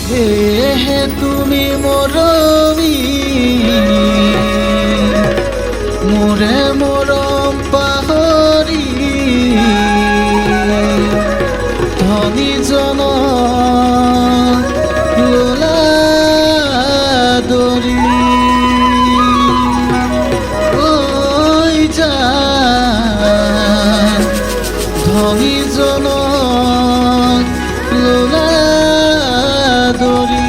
হে তুমি মৰমী মোৰে মৰম পাহৰি ধনীজন লোলা দৰি ঐ জান ধনীজন লোলা দৰি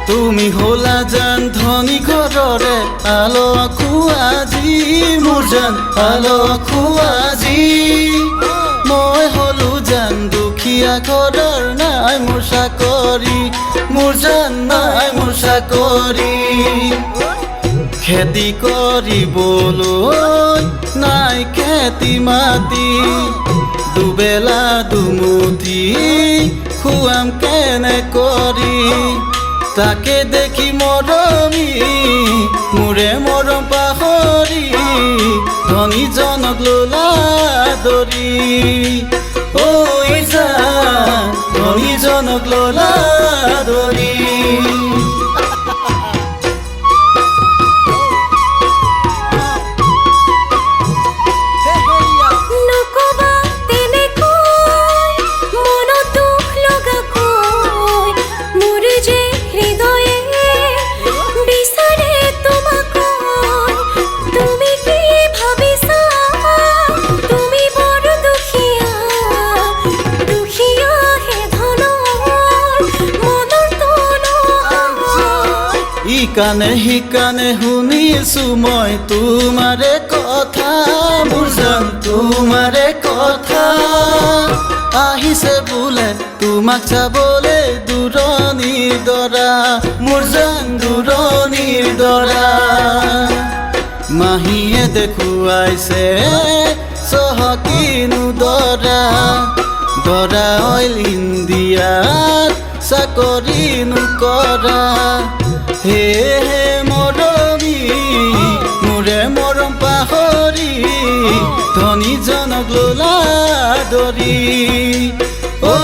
তুমি হলা জান ধনী ঘৰৰে আলো খুৱাজি মোৰ জান আলো খুৱাজি মই হলো জান দুখীয়া ঘৰৰ নাই মোৰ চাকৰি মোৰ জান নাই মোৰ চাকৰি খেতি কৰিবলৈ নাই খেতি মাটি দুবেলা দুমুঠি খুৱাম কেনে কৰি তাকে দেখি মৰমী মোৰে মৰম পাহৰি ধনীজনক লোলা দৰি ঐ জান ধনীজনক লোলা দৰি ইকানে সিকানে শুনিছো মই তোমাৰে কথা মোৰ জান তোমাৰে কথা আহিছে বোলে তোমাক চাবলৈ দূৰণিৰ দৰা মোৰ জান দূৰণিৰ দৰা মাহীয়ে দেখুৱাইছে চহকিনো দৰা দৰা অইল ইণ্ডিয়াত চাকৰি নকৰা হে মৰমী মোৰে মৰম পাহৰি ধনীজনক লোলা দৰি ঐ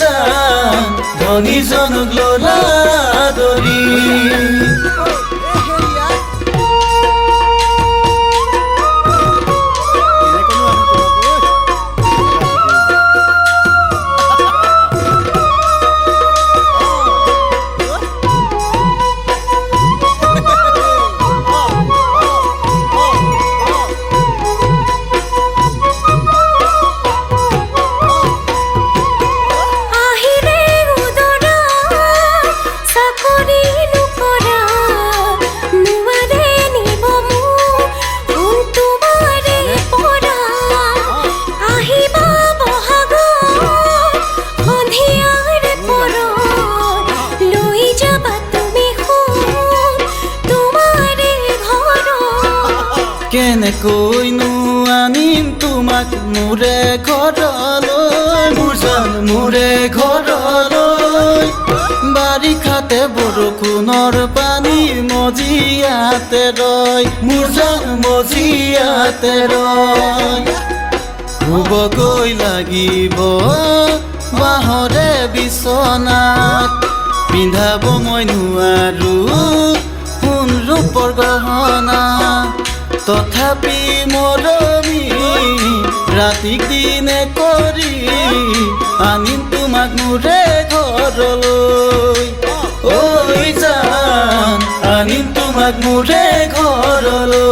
জান ধনীজনক লোলা দৰি কেনেকৈনো আনিম তোমাক মোৰে ঘৰলৈ মোৰ জান মোৰে ঘৰলৈ বাৰিষাতে বৰষুণৰ পানী মজিয়াতে ৰয় মোৰ জান মজিয়াতে ৰয় শুবগৈ লাগিব বাঁহৰে বিচনাত পিন্ধাব মই নোৱাৰো সোণ ৰূপৰ গহনা তথাপি মৰমী ৰাতিক দিনে কৰি আনিম তোমাক মোৰে ঘৰলৈ ঐ জান আনিম তোমাক মোৰে ঘৰলৈ